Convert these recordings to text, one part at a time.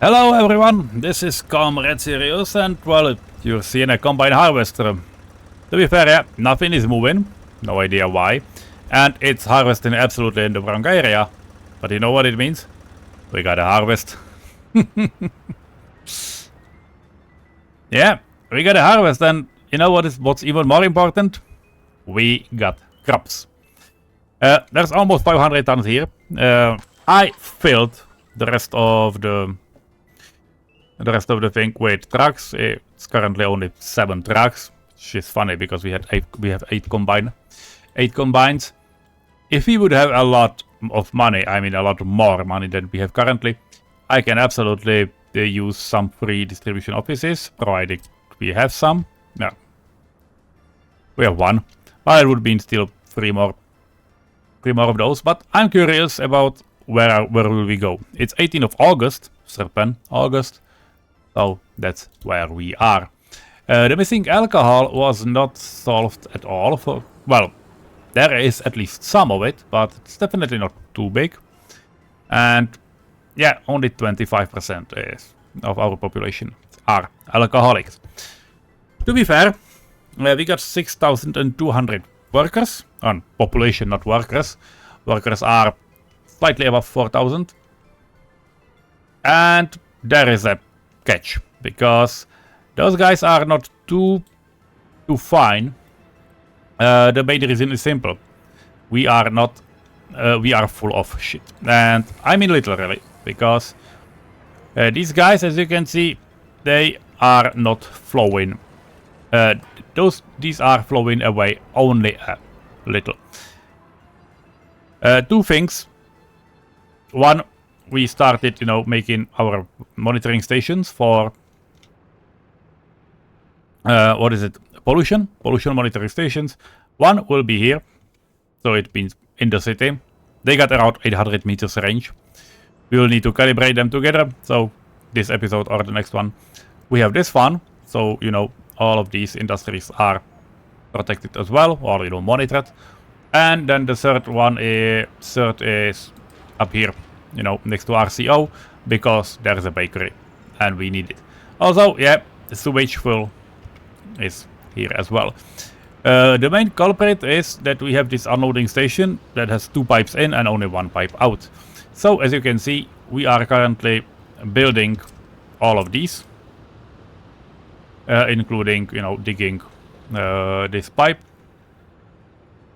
Hello everyone, this is comrade-Sirius and well, you're seeing a combine harvester. To be fair, yeah, nothing is moving, no idea why, and it's harvesting absolutely in the wrong area. But you know what it means? We gotta harvest. Yeah, we gotta harvest, and you know what's even more important? We got crops. There's almost 500 tons here. I filled the rest of the thing with trucks. It's currently only 7 trucks, which is funny because we have 8 combines. If we would have a lot of money, I mean a lot more money than we have currently, I can absolutely use some free distribution offices, provided we have some. Yeah, we have 1, but it would be still 3 more of those. But I'm curious about where will we go. It's 18th of August, Serpent August. So that's where we are. The missing alcohol was not solved at all. Well, there is at least some of it, but it's definitely not too big. And yeah, only 25% of our population are alcoholics. To be fair, we got 6,200 workers. On population, not workers. Workers are slightly above 4,000. And there is a catch, because those guys are not too fine. The main reason is simple. We are full of shit, and I mean literally, because these guys, as you can see, they are not flowing. These are flowing away only a little. 2 things. One, we started, making our monitoring stations for pollution monitoring stations. 1 will be here, so it means in the city. They got around 800 meters range. We will need to calibrate them together. So this episode or the next one, we have this one. So all of these industries are protected as well, or monitored. And then the third is up here, next to RCO, because there is a bakery and we need it. Also, yeah, the sewage fuel is here as well. The main culprit is that we have this unloading station that has 2 pipes in and only 1 pipe out. So as you can see, we are currently building all of these, including digging this pipe.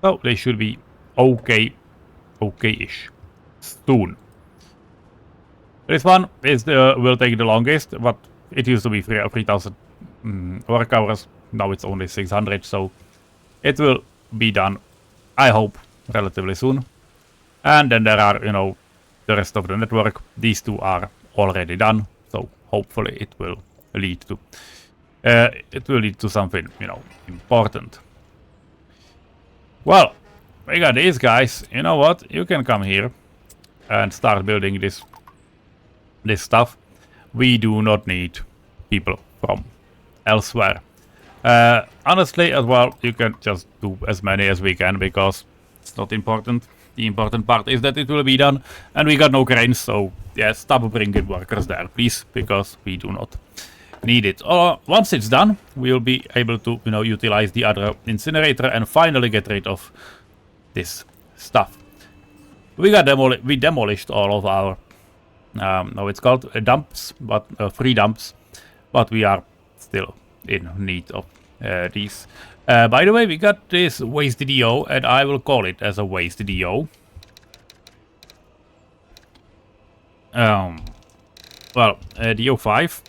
So they should be okay-ish soon. This one will take the longest, but it used to be 3,000 work hours. Now it's only 600, so it will be done, I hope, relatively soon. And then there are, the rest of the network. These 2 are already done, so hopefully it will lead to something, important. Well, we got these guys. You know what? You can come here and start building this stuff. We do not need people from elsewhere. Honestly, as well, you can just do as many as we can, because it's not important. The important part is that it will be done, and we got no cranes, so yeah, stop bringing workers there, please, because we do not need it. Once it's done, we'll be able to utilize the other incinerator and finally get rid of this stuff. We demolished all of our now it's called dumps, but free dumps, but we are still in need of these. By the way, we got this waste DO, and I will call it as a waste DO. Well, DO5.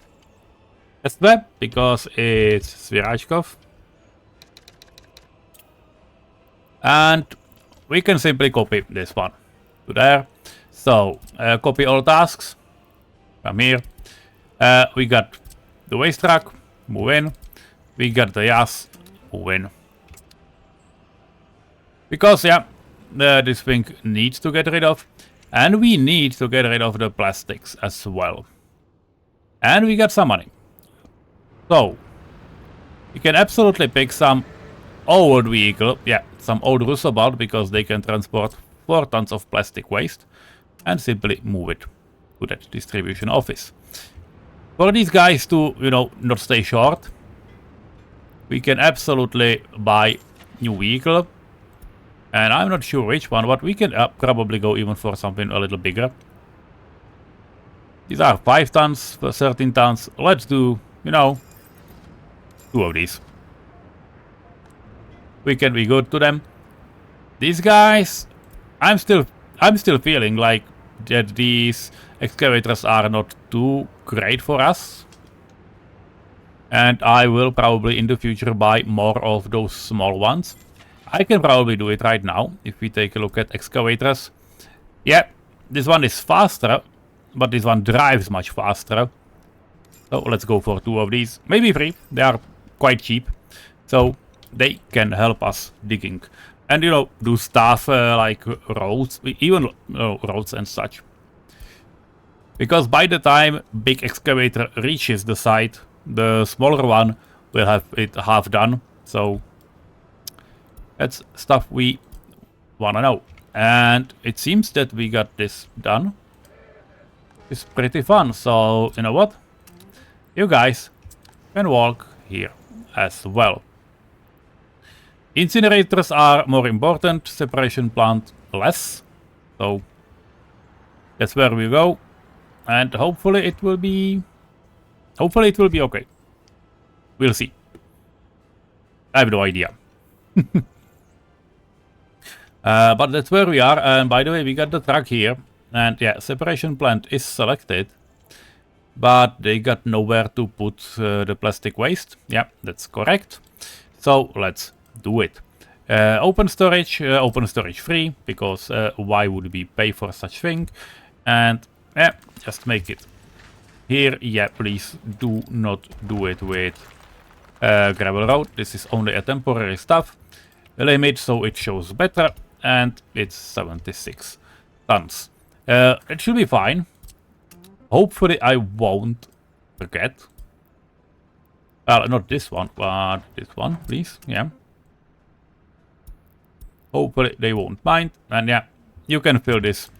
Evne, because it's Svirachkov. And we can simply copy this one to there. So, copy all tasks. Come here. We got the waste truck. Move in. We got the yas. Move in. Because, yeah, this thing needs to get rid of. And we need to get rid of the plastics as well. And we got some money. So, you can absolutely pick some old vehicle. Yeah, some old Rusobalt, because they can transport 4 tons of plastic waste. And simply move it to that distribution office. For these guys to, you know, not stay short, we can absolutely buy new vehicle. And I'm not sure which one, but we can probably go even for something a little bigger. These are 5 tons for 13 tons. Let's do, you know, 2 of these. We can be good to them. These guys, I'm still feeling like that these excavators are not too great for us. And I will probably in the future buy more of those small ones. I can probably do it right now if we take a look at excavators. Yeah, this one is faster, but this one drives much faster. So let's go for 2 of these, maybe 3. They are quite cheap, so they can help us digging. And you know, do stuff like roads, even roads and such. Because by the time big excavator reaches the site, the smaller one will have it half done. So that's stuff we wanna know. And it seems that we got this done. It's pretty fun. So you know what? You guys can walk here as well. Incinerators are more important, separation plant less. So that's where we go. And hopefully it will be okay. We'll see. I have no idea. But that's where we are. And by the way, we got the truck here. And yeah, separation plant is selected. But they got nowhere to put the plastic waste. Yeah, that's correct. So let's do it. Open storage free, because why would we pay for such thing? And yeah, just make it here. Yeah, please do not do it with gravel road. This is only a temporary stuff limit, so it shows better, and it's 76 tons. It should be fine. Hopefully I won't forget. Well, not this one, but this one, please. Yeah. Hopefully they won't mind. And yeah, you can fill this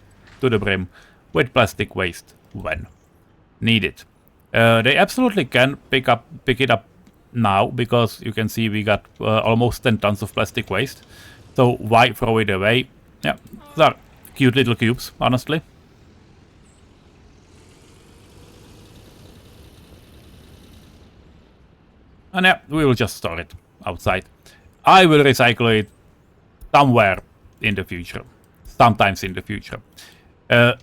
to the brim with plastic waste when needed. They absolutely can pick it up now, because you can see we got almost 10 tons of plastic waste. So why throw it away? Yeah, these are cute little cubes, honestly. And yeah, we will just store it outside. I will recycle it somewhere in the future. Sometimes in the future.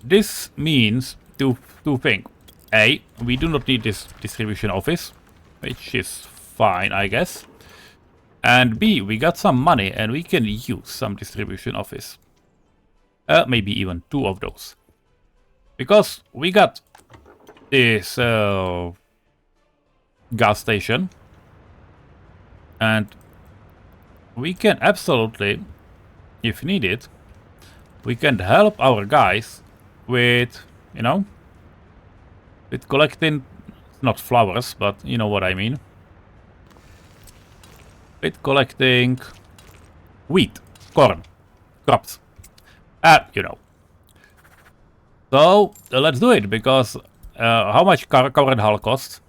This means two things. A, we do not need this distribution office, which is fine, I guess. And B, we got some money and we can use some distribution office. Maybe even 2 of those. Because we got this gas station. And we can absolutely, if needed, we can help our guys with, you know, with collecting, not flowers, but you know what I mean. With collecting wheat, corn, crops, you know. So let's do it, because how much current hull costs?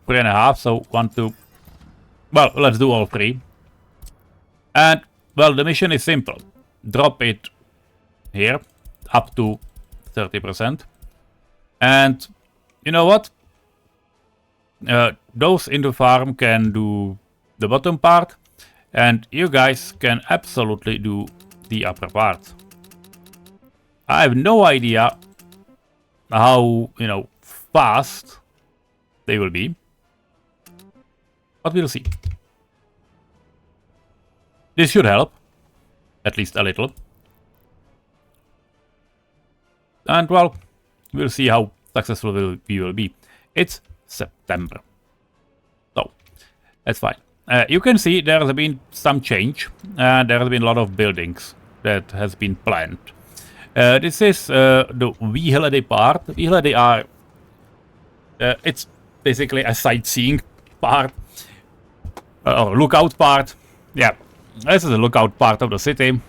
3.5, so 1, 2. Well, let's do all 3. And well, the mission is simple. Drop it here up to 30%. And you know what? Those in the farm can do the bottom part, and you guys can absolutely do the upper part. I have no idea how, you know, fast they will be, but we'll see. This should help, at least a little. And well, we'll see how successful we will be. It's September, so that's fine. You can see there has been some change, and there has been a lot of buildings that has been planned. This is the Výhledy part. Výhledy are it's basically a sightseeing part, or lookout part. Yeah, this is a lookout part of the city.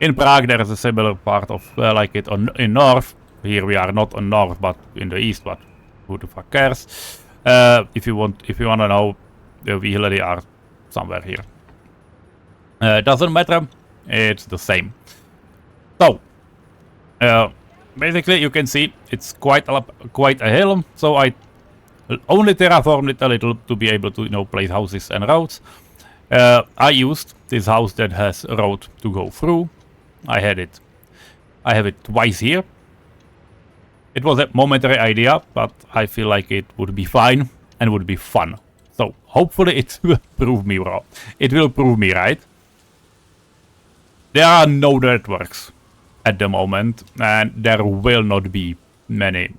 In Prague there is a similar part of like it in north. here we are not on north, but in the east, but who the fuck cares? If you want to know, we already are somewhere here. Doesn't matter, it's the same. So, basically you can see it's quite a hill, so I only terraformed it a little to be able to, you know, place houses and roads. I used this house that has a road to go through. I have it twice here. It was a momentary idea, but I feel like it would be fine and would be fun. So hopefully it will prove me wrong. It will prove me right. There are no networks at the moment, and there will not be many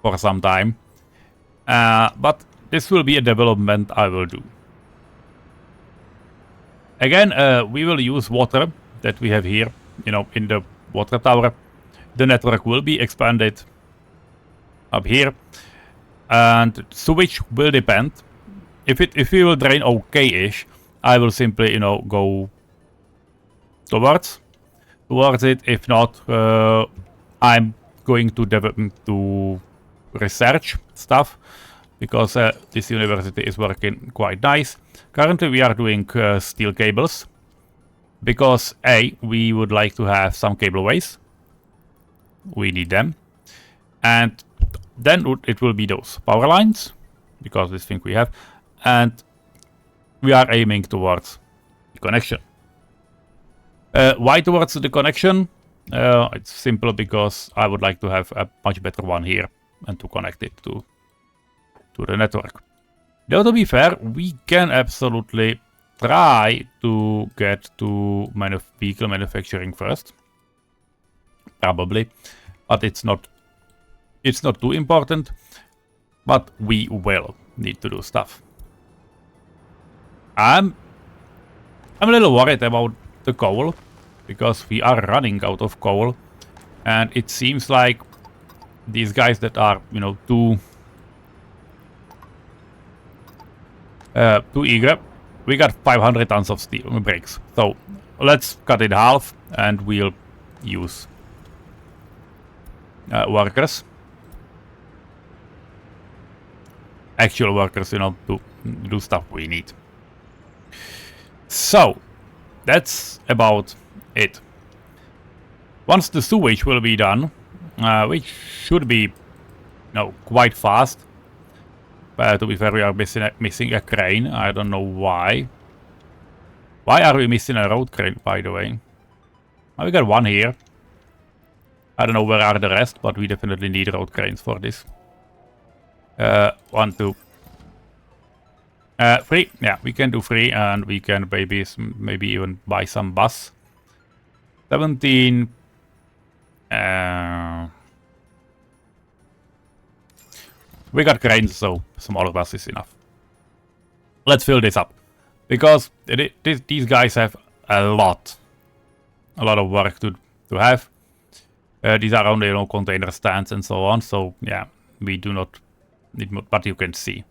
for some time. But this will be a development I will do. Again, we will use water that we have here, you know, in the water tower. The network will be expanded up here, and sewage will depend. If we will drain okay-ish, I will simply, you know, go towards it. If not, I'm going to research stuff, because this university is working quite nice. Currently we are doing steel cables, because we would like to have some cableways. We need them. And then it will be those power lines, because this thing we have. And we are aiming towards the connection. Why towards the connection? It's simple because I would like to have a much better one here and to connect it to the network. Though to be fair, we can absolutely try to get to vehicle manufacturing first. Probably, but it's not too important. But we will need to do stuff. I'm a little worried about the coal, because we are running out of coal, and it seems like these guys that are, you know, too eager. We got 500 tons of steel bricks, so let's cut it half and we'll use workers, actual workers, you know, to do stuff we need. So that's about it. Once the sewage will be done, which should be, you know, quite fast. To be fair, we are missing a crane. I don't know why. Why are we missing a road crane, by the way? We got one here. I don't know where are the rest, but we definitely need road cranes for this. 1, 2. 3. Yeah, we can do 3, and we can maybe even buy some bus. 17. We got cranes, so smaller bus is enough. Let's fill this up, because these guys have a lot of work to have. These are only, you know, container stands and so on. So yeah, we do not need more, but you can see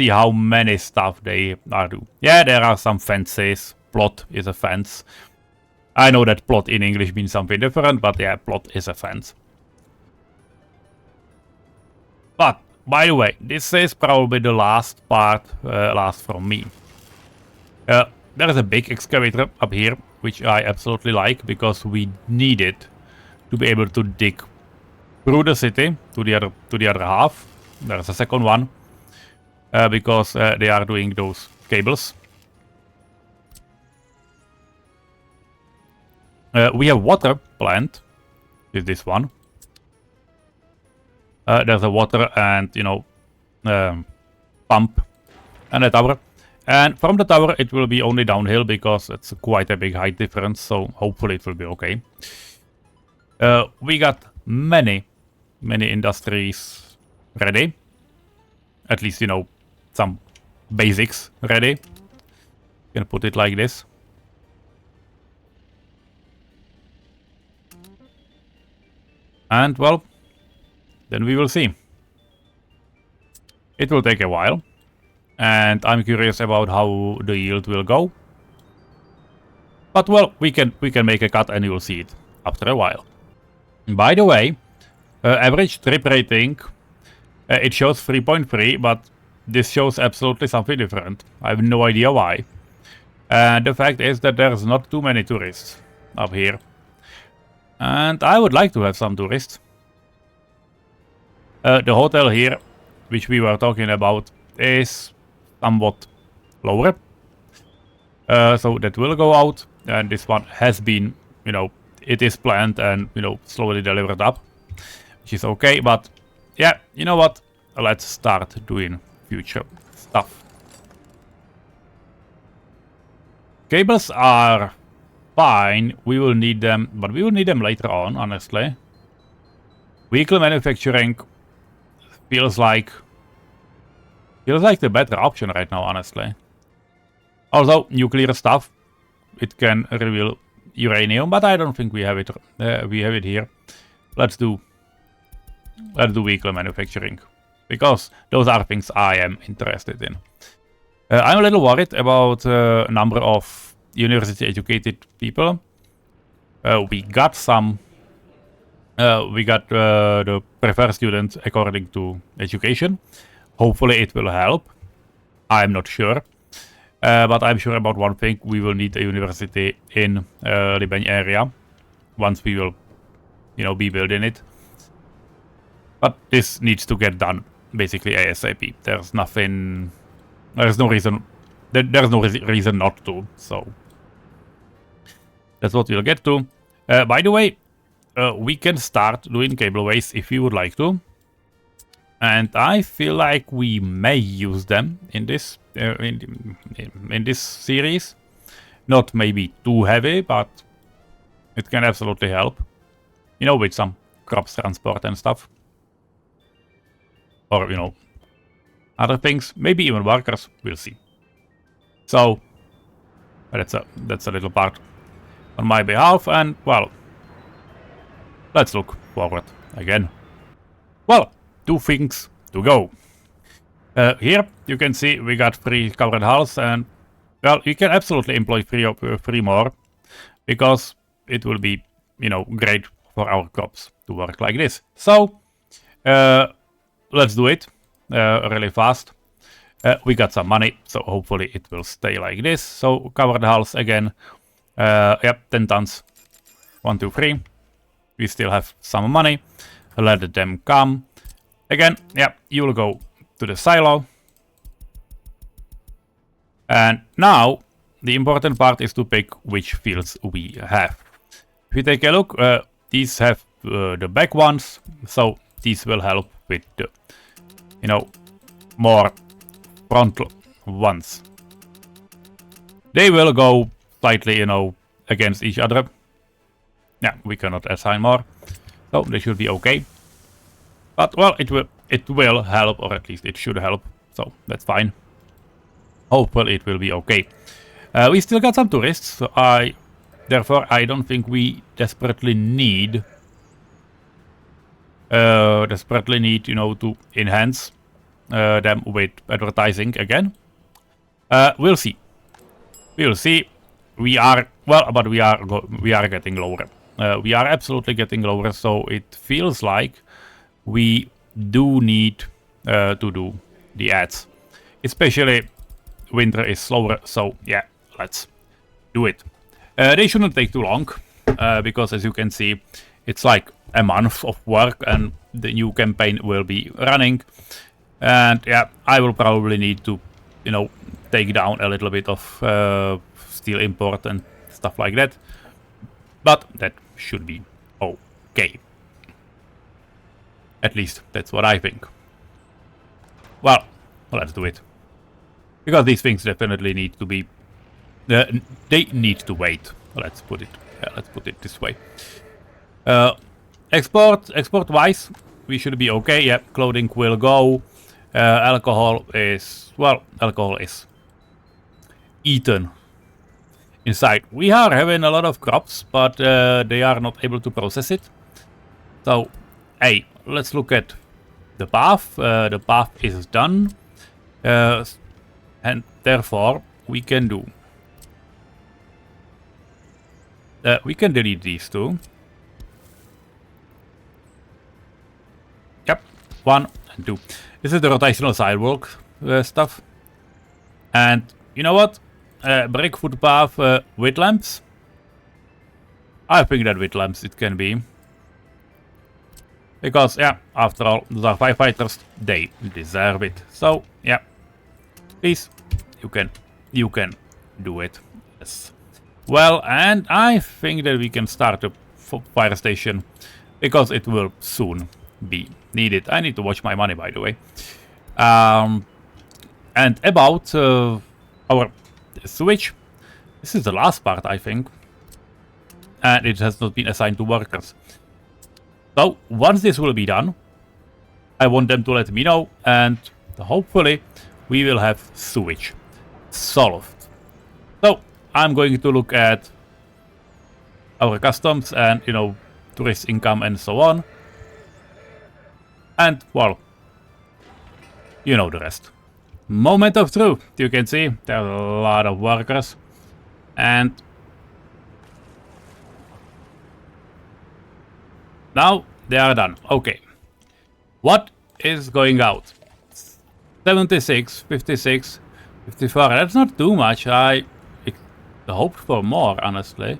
how many stuff they are do. Yeah, there are some fences. Plot is a fence. I know that plot in English means something different, but yeah, plot is a fence. But by the way, this is probably the last part, last from me. There is a big excavator up here, which I absolutely like, because we need it to be able to dig through the city to the other half. There's a second one, because they are doing those cables. We have water plant, is this one. There's a water and, you know, pump and a tower. And from the tower it will be only downhill, because it's quite a big height difference, so hopefully it will be okay. We got many industries ready. At least, you know, some basics ready. You can put it like this. And well, then we will see. It will take a while, and I'm curious about how the yield will go. But well, we can make a cut and you will see it after a while. By the way, average trip rating, it shows 3.3, but this shows absolutely something different. I have no idea why. And the fact is that there's not too many tourists up here. And I would like to have some tourists. The hotel here, which we were talking about, is somewhat lower. So that will go out. And this one has been, you know, it is planned and, you know, slowly delivered up. Which is okay, but yeah, you know what? Let's start doing future stuff. Cables are fine. We will need them, but we will need them later on, honestly. Vehicle manufacturing feels like the better option right now, honestly. Also, nuclear stuff, it can reveal uranium, but I don't think we have it. We have it here. Let's do vehicle manufacturing, because those are things I am interested in. I'm a little worried about number of university-educated people. We got some. We got the preferred students according to education. Hopefully it will help. I'm not sure. But I'm sure about one thing. We will need a university in Libyan area once we will, you know, be building it. But this needs to get done basically ASAP. There's nothing. There's no reason. There's no reason not to. So that's what we'll get to. By the way, we can start doing cableways if we would like to, and I feel like we may use them in this in this series. Not maybe too heavy, but it can absolutely help. You know, with some crops transport and stuff, or you know, other things. Maybe even workers. We'll see. So that's a little part on my behalf, and well. Let's look forward again. Well, 2 things to go. Here you can see we got 3 covered hulls, and well, you can absolutely employ 3 more, because it will be, you know, great for our crops to work like this. So let's do it really fast. We got some money, so hopefully it will stay like this. So covered hulls again. Yep, 10 tons. 1, 2, 3. We still have some money. Let them come. Again, yeah, you will go to the silo. And now, the important part is to pick which fields we have. If you take a look, these have the back ones. So these will help with the, you know, more front ones. They will go slightly, you know, against each other. Yeah, we cannot assign more, so they should be okay. But well, it will help, or at least it should help. So that's fine. Hopefully it will be okay. We still got some tourists, so therefore I don't think we desperately need, you know, to enhance them with advertising again. We'll see. We'll see. We are well, but we are getting lower. We are absolutely getting lower, so it feels like we do need to do the ads. Especially winter is slower, so yeah, let's do it. They shouldn't take too long, because as you can see, it's like a month of work and the new campaign will be running. And yeah, I will probably need to, you know, take down a little bit of steel import and stuff like that. But that should be okay. At least that's what I think. Well, let's do it. Because these things definitely need to be... they need to wait. Let's put it this way. Export-wise, we should be okay. Yeah, clothing will go. Alcohol is... well, alcohol is eaten inside. We are having a lot of crops, but they are not able to process it. So, hey, let's look at the path. The path is done. And therefore, we can do... we can delete these two. Yep, 1 and 2. This is the rotational sidewalk stuff. And you know what? Brick footpath with lamps. I think that with lamps it can be. Because, yeah, after all, those are firefighters. They deserve it. So, yeah. Please, you can do it. Yes. Well, and I think that we can start a fire station. Because it will soon be needed. I need to watch my money, by the way. And about our sewage. This is the last part, I think. And it has not been assigned to workers. So, once this will be done, I want them to let me know, and hopefully we will have sewage solved. So, I'm going to look at our customs and, you know, tourist income and so on. And, well, you know the rest. Moment of truth. You can see there are a lot of workers. And now they are done. Okay. What is going out? 76, 56, 54. That's not too much. I hoped for more, honestly.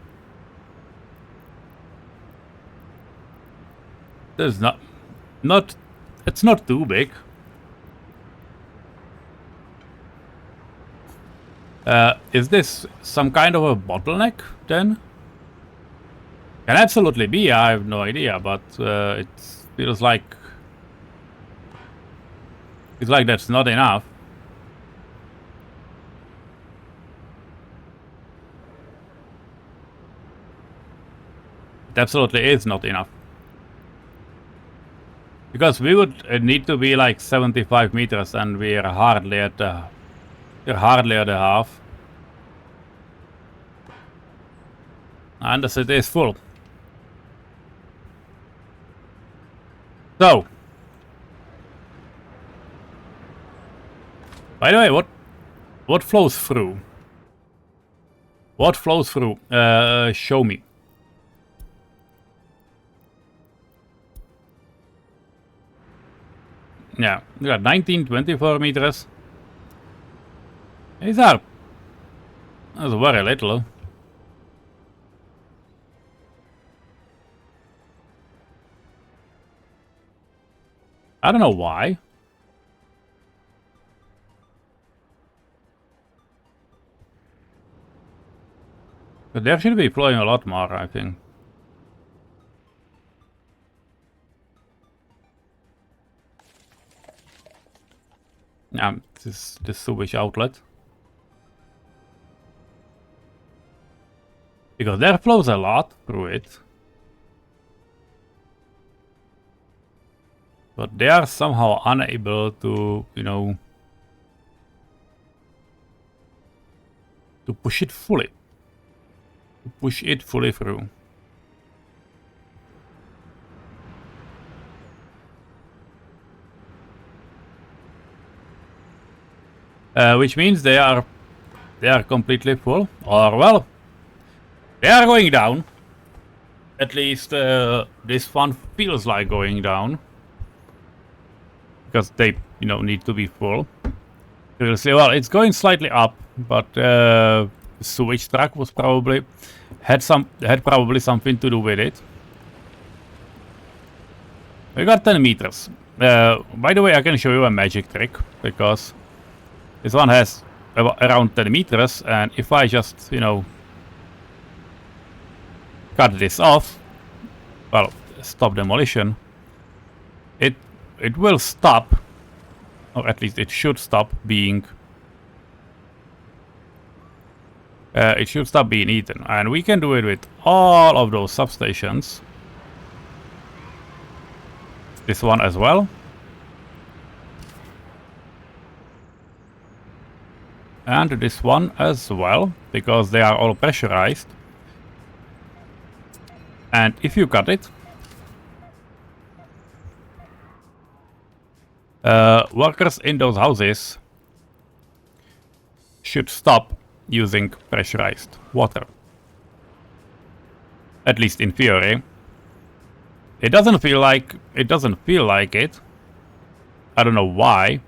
There's not it's not too big. Is this some kind of a bottleneck then? Can absolutely be, I have no idea, but it feels like it's like that's not enough. It absolutely is not enough. Because we would need to be like 75 meters and we're hardly at the half. And the city is full. So, by the way, what flows through? What flows through? Show me. Yeah, we got 1924 meters. These are... That's very little. I don't know why. But there should be flowing a lot more, I think. Yeah, this is the sewage outlet. Because there flows a lot through it. But they are somehow unable to, you know, to push it fully. To push it fully through. Which means they are completely full, or well, they are going down. At least this one feels like going down, because they, you know, need to be full. You'll see. Well, it's going slightly up, but the sewage truck was probably had probably something to do with it. We got 10 meters. By the way, I can show you a magic trick, because this one has around 10 meters, and if I just, you know, cut this off, well, stop demolition, it will stop, or at least it should stop being eaten, and we can do it with all of those substations. This one as well. And this one as well, because they are all pressurized. And if you cut it, workers in those houses should stop using pressurized water. At least in theory. It doesn't feel like it. I don't know why.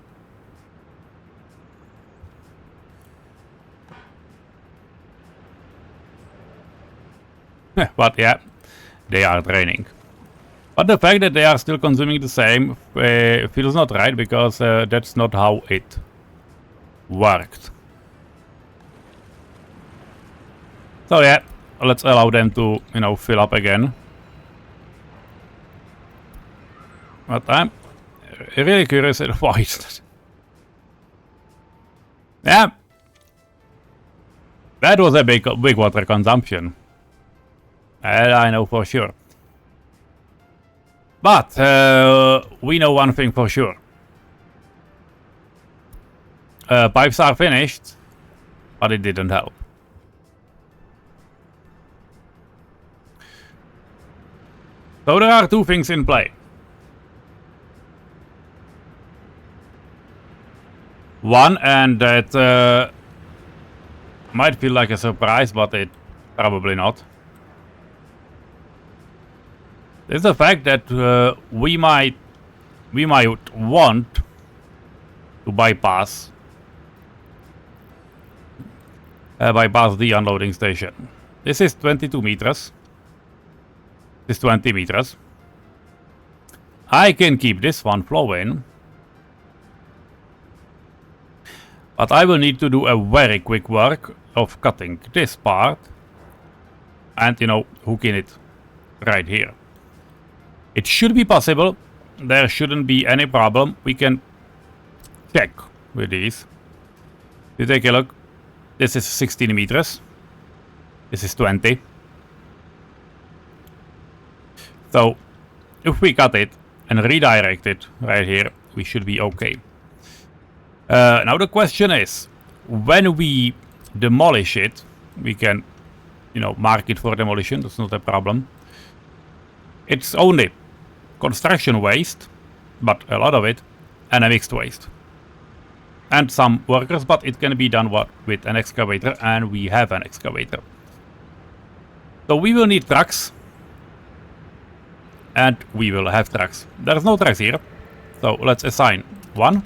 But yeah, they are draining. But the fact that they are still consuming the same feels not right, because that's not how it worked. So yeah, let's allow them to, fill up again. But I'm really curious why is that. Yeah, that was a big water consumption. I know for sure. But we know one thing for sure. Pipes are finished, but it didn't help. So there are two things in play. One, and that might feel like a surprise, but it probably not. Is the fact that we might want to bypass the unloading station. This is 22 meters. This is 20 meters. I can keep this one flowing, but I will need to do a very quick work of cutting this part and, hooking it right here. It should be possible. There shouldn't be any problem. We can check with these. You take a look. This is 16 meters. This is 20. So if we cut it and redirect it right here, we should be okay. Now the question is, when we demolish it, we can, mark it for demolition. That's not a problem. It's only construction waste, but a lot of it, and a mixed waste. And some workers, but it can be done with an excavator, and we have an excavator. So we will need trucks, and we will have trucks. There's no trucks here, so let's assign 1,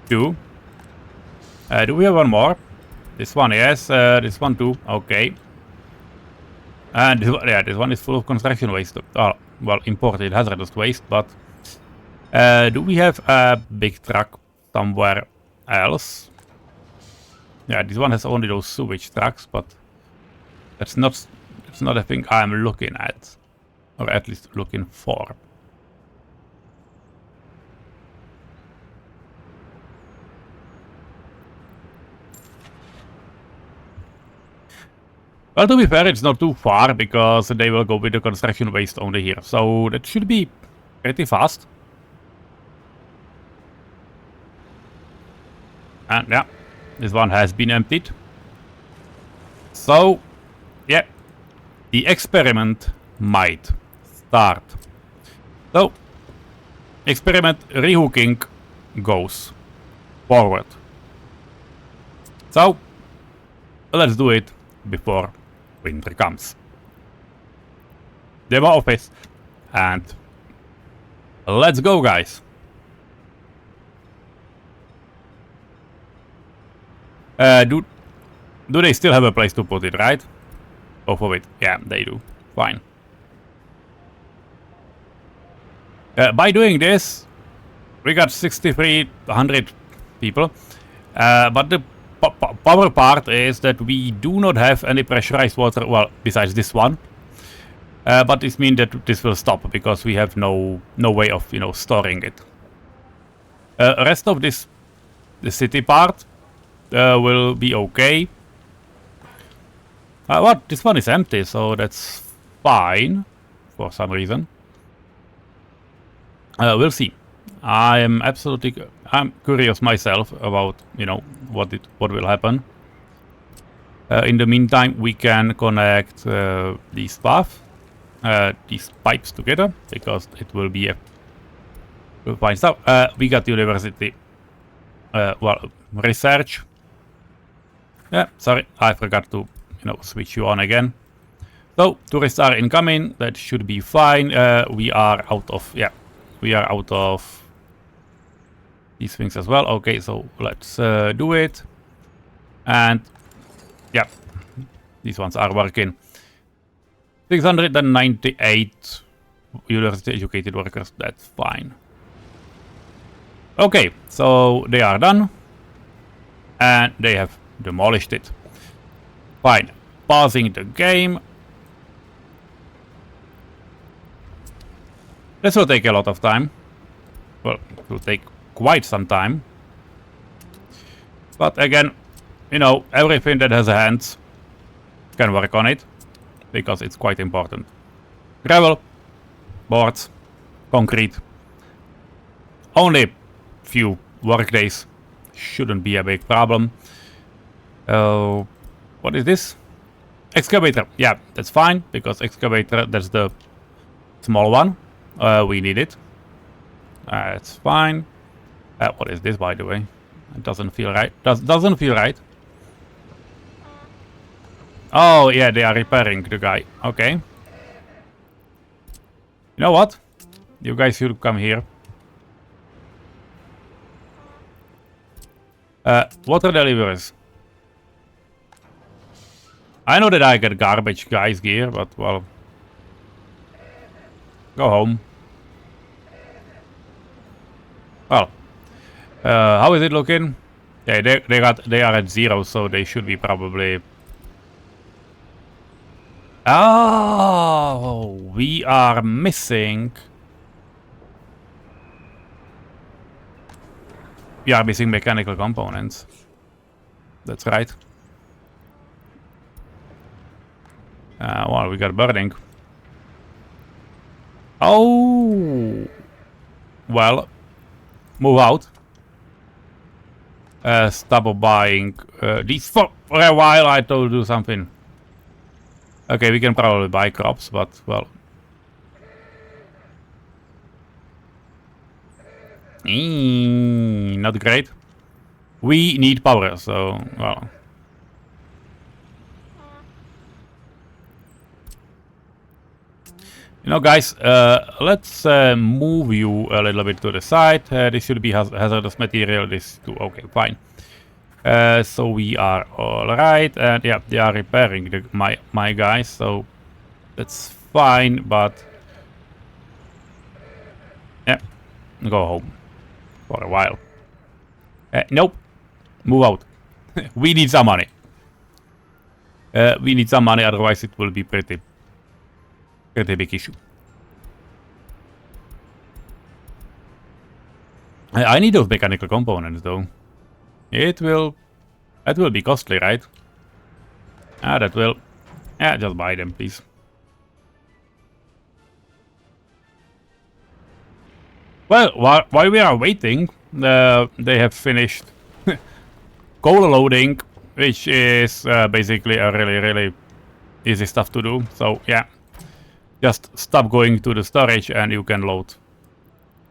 2. Do we have one more? This one, yes. This one too. Okay. And this one is full of construction waste. Oh, well, imported hazardous waste, but do we have a big truck somewhere else? Yeah, this one has only those sewage trucks, but that's not a thing I'm looking at, or at least looking for. Well, to be fair, it's not too far, because they will go with the construction waste only here. So that should be pretty fast. And yeah, this one has been emptied. So, yeah, the experiment might start. So, experiment rehooking goes forward. So, let's do it before winter comes. Demo office, and let's go, guys. Do they still have a place to put it, right? Both of it. Yeah, they do. Fine. By doing this, we got 6,300 people. But the power part is that we do not have any pressurized water, well, besides this one. But this means that this will stop, because we have no way of, storing it. Rest of the city part will be okay. What? This one is empty, so that's fine for some reason. We'll see. I'm curious myself about, what will happen. In the meantime, we can connect these pipes together, because it will be a fine stuff. We got university, research. Yeah, sorry, I forgot to, switch you on again. So tourists are incoming. That should be fine. We are out of these things as well. Okay, so let's do it. And yeah, these ones are working. 698 university educated workers. That's fine. Okay, so they are done. And they have demolished it. Fine. Pausing the game. This will take a lot of time. Well, it will take quite some time. But again, you know, everything that has hands can work on it. Because it's quite important. Gravel, boards, concrete. Only few work days. Shouldn't be a big problem. What is this? Excavator. Yeah, that's fine. Because excavator, that's the small one. We need it. It's fine. What is this, by the way? It doesn't feel right. Doesn't feel right. Oh, yeah, they are repairing the guy. Okay. You know what? You guys should come here. Water deliveries. I know that I get garbage guys gear, but well... Go home. Well... how is it looking? Yeah, they are at 0, so they should be probably... Oh, we are missing... We are missing mechanical components. That's right. Well, we got burning. Oh! Well, move out. Stop buying these for a while. I told you something. Okay, we can probably buy crops, but well. Not great. We need power, so well. You know, guys, let's move you a little bit to the side. This should be hazardous material. This too. Okay, fine. So we are all right, and yeah, they are repairing my guys, so that's fine. But yeah, go home for a while. Nope, move out. We need some money. We need some money, otherwise it will be pretty big issue. I need those mechanical components though. That will be costly, right? That will. Yeah, just buy them, please. Well, while we are waiting, they have finished coal loading, which is basically a really easy stuff to do. So yeah, just stop going to the storage and you can load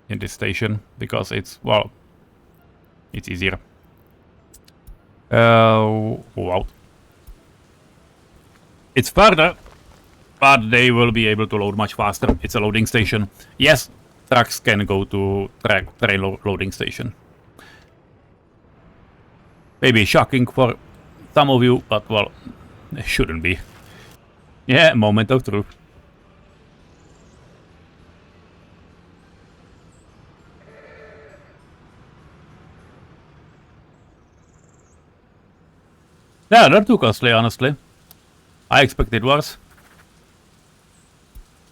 in this station because it's, well, it's easier. Wow. It's further, but they will be able to load much faster. It's a loading station. Yes, trucks can go to train loading station. Maybe shocking for some of you, but well, it shouldn't be. Yeah, moment of truth. Yeah, not too costly, honestly. I expected worse.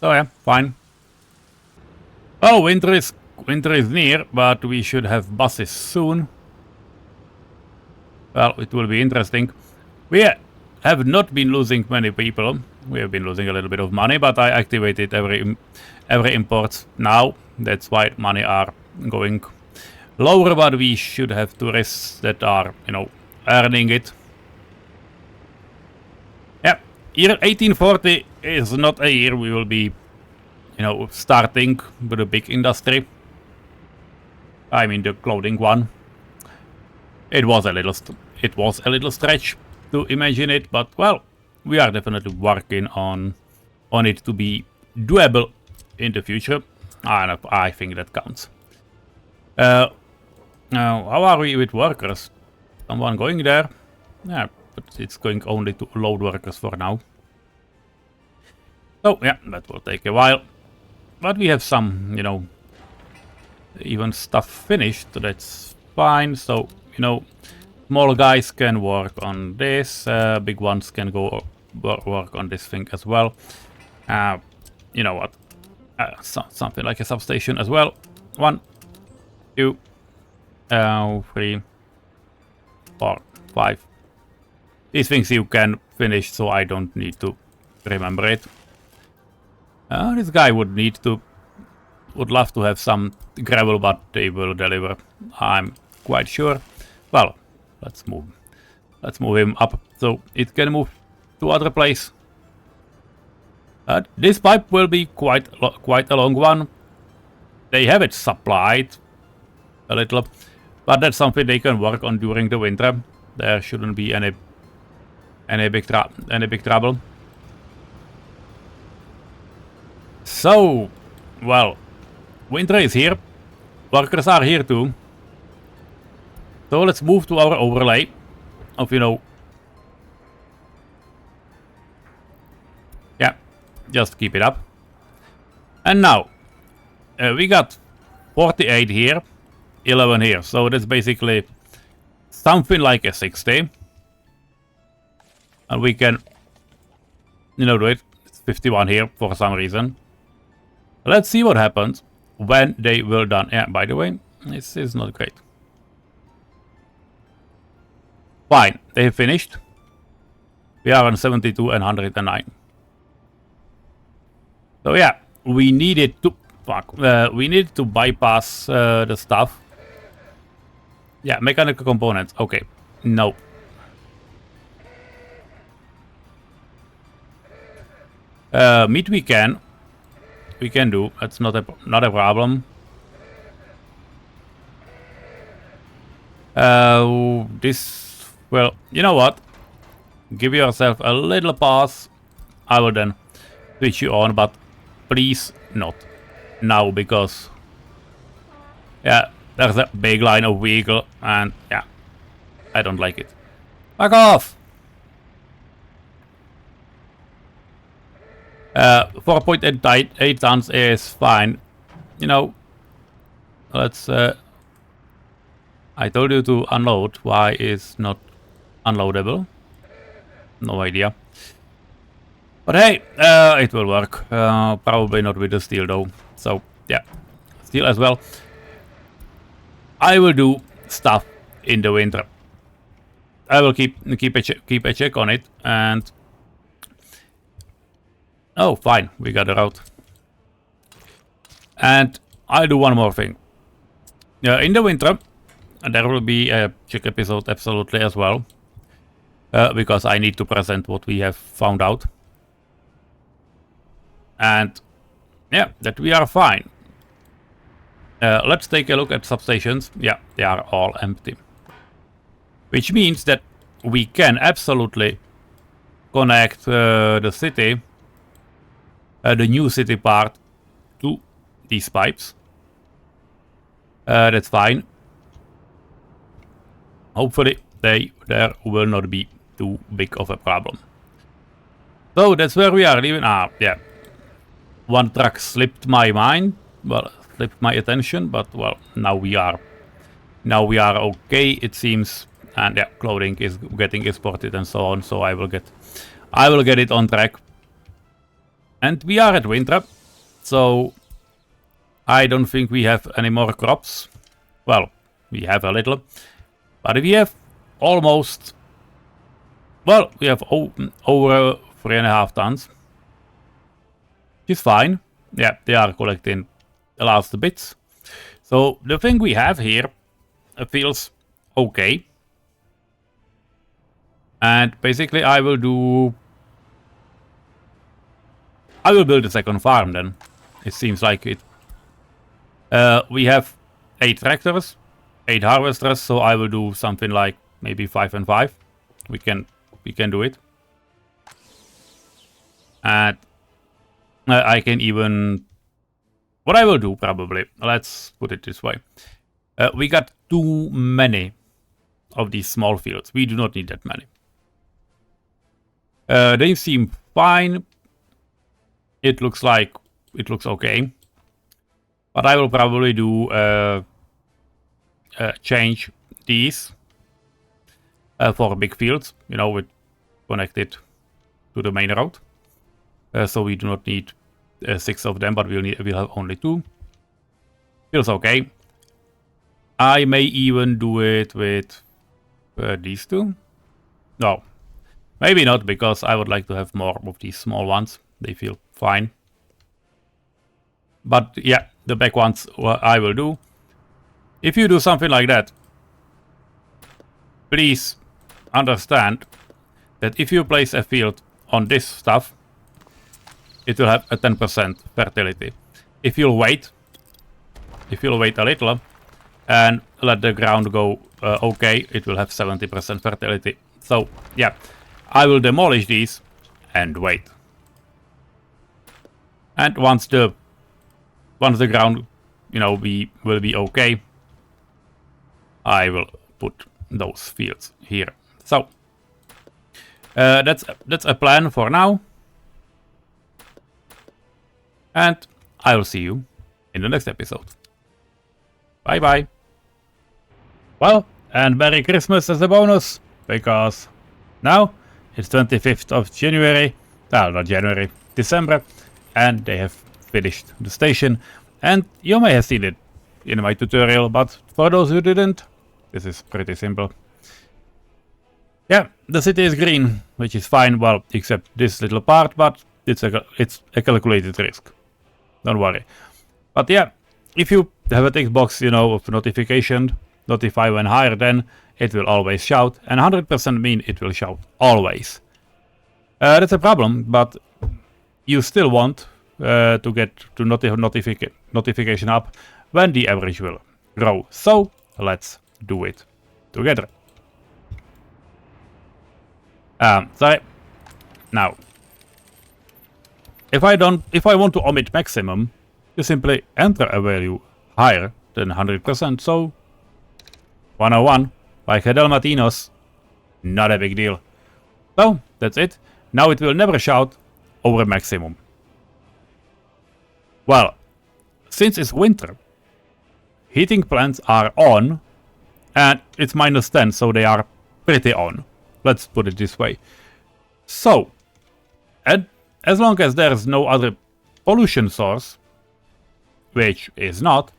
So yeah, fine. Oh, winter is near, but we should have buses soon. Well, it will be interesting. We have not been losing many people. We have been losing a little bit of money, but I activated every import now. That's why money are going lower, but we should have tourists that are, you know, earning it. Yeah, year 1840 is not a year we will be, you know, starting with a big industry. I mean the clothing one. It was a little stretch to imagine it, but well, we are definitely working on it to be doable in the future. And I think that counts. Now, how are we with workers? Someone going there? Yeah, but it's going only to load workers for now. So yeah, that will take a while. But we have some, you know, even stuff finished, so that's fine. So, you know, small guys can work on this, big ones can go work on this thing as well. You know what? Something like a substation as well. 1, 2, 3, 4, 5. These things you can finish, so I don't need to remember it. This guy would love to have some gravel, but they will deliver, I'm quite sure. Well, let's move him up so it can move to other place. This pipe will be quite a long one. They have it supplied a little, but that's something they can work on during the winter. There shouldn't be any big trouble. So, well, winter is here. Workers are here too. So let's move to our overlay of, you know, yeah, just keep it up. And now, we got 48 here, 11 here. So that's basically something like a 60. And we can, you know, do it. It's 51 here for some reason. Let's see what happens when they will done. Yeah, by the way, this is not great. Fine, they have finished. We are on 72 and 109. So yeah, we needed to bypass the stuff. Yeah, mechanical components. Okay, no. Meat we can do. That's not a problem. This, well, you know what? Give yourself a little pause. I will then switch you on, but please not now, because yeah, there's a big line of vehicle and yeah, I don't like it. Back off! 4.8 tons is fine. You know, let's I told you to unload. Why is not unloadable? No idea. But hey, it will work. Probably not with the steel though. So yeah, steel as well. I will do stuff in the winter. I will keep a check on it, and oh, fine, we got a route. And I'll do one more thing. In the winter, there will be a Czech episode absolutely as well, because I need to present what we have found out. And yeah, that we are fine. Let's take a look at substations. Yeah, they are all empty. Which means that we can absolutely connect the city, the new city part, to these pipes. That's fine. Hopefully there will not be too big of a problem. So that's where we are leaving. Yeah. One truck slipped my mind. Well, slipped my attention, but well, now we are okay, it seems. And yeah, clothing is getting exported and so on. So I will get it on track. And we are at winter, so I don't think we have any more crops. Well, we have a little, but we have almost, well, we have over 3.5 tons. Which is fine. Yeah, they are collecting the last bits. So the thing we have here feels okay. And basically I will build a second farm then. It seems like it. We have 8 tractors, 8 harvesters, so I will do something like maybe 5 and 5. We can do it. And I can even... What I will do probably, let's put it this way. We got too many of these small fields. We do not need that many. They seem fine. It looks okay. But I will probably do change these for big fields, you know, with connected to the main road. So we do not need 6 of them, but we'll have only 2. Feels okay. I may even do it with these 2. No, maybe not, because I would like to have more of these small ones. They feel fine. But yeah, the back ones I will do. If you do something like that, please understand that if you place a field on this stuff, it will have a 10% fertility. If you'll wait a little and let the ground go okay, it will have 70% fertility. So yeah, I will demolish these and wait. And once the ground, you know, will be okay, I will put those fields here. So that's a plan for now. And I will see you in the next episode. Bye bye. Well, and Merry Christmas as a bonus, because now it's 25th of January. Well, not January, December, and they have finished the station. And you may have seen it in my tutorial, but for those who didn't, this is pretty simple. Yeah, the city is green, which is fine, well, except this little part, but it's a calculated risk. Don't worry. But yeah, if you have a tick box, you know, of notification, notify when higher, then it will always shout, and 100% mean it will shout always. That's a problem, but you still want to get to notification up when the average will grow. So let's do it together. Sorry. Now, if I want to omit maximum, you simply enter a value higher than 100%. So 101, like a Dalmatinos, not a big deal. So that's it. Now it will never shout over maximum. Well, since it's winter, heating plants are on, and it's -10, so they are pretty on. Let's put it this way. So, and as long as there's no other pollution source, which is not,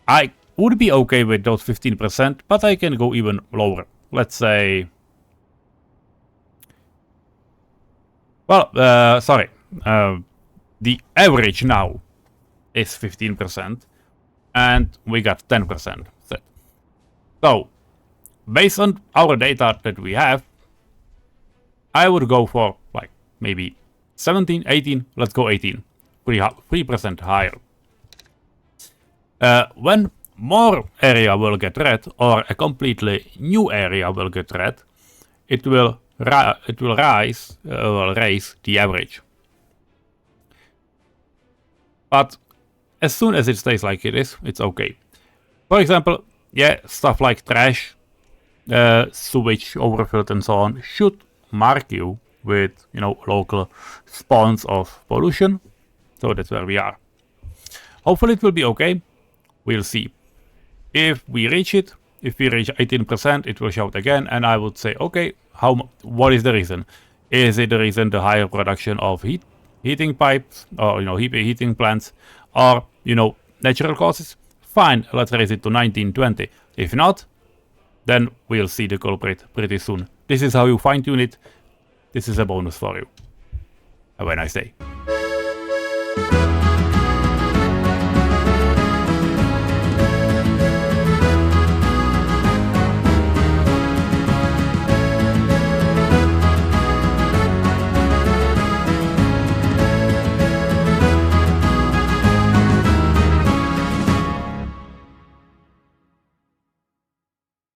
I would be okay with those 15%, but I can go even lower. Let's say... Well, sorry. The average now is 15%, and we got 10% set. So, based on our data that we have, I would go for like maybe 17, 18, let's go 18, 3% higher. When more area will get red, or a completely new area will get red, it will raise the average. But as soon as it stays like it is, it's okay. For example, yeah, stuff like trash, sewage, overfilled and so on should mark you with, you know, local spawns of pollution. So that's where we are. Hopefully it will be okay. We'll see. If we reach 18%, it will shout again, and I would say, okay, what is the reason? Is it the reason the higher production of heating pipes, or, you know, heating plants, or, you know, natural causes? Fine, let's raise it to 19, 20. If not, then we'll see the culprit pretty soon. This is how you fine tune it. This is a bonus for you. Have a nice day.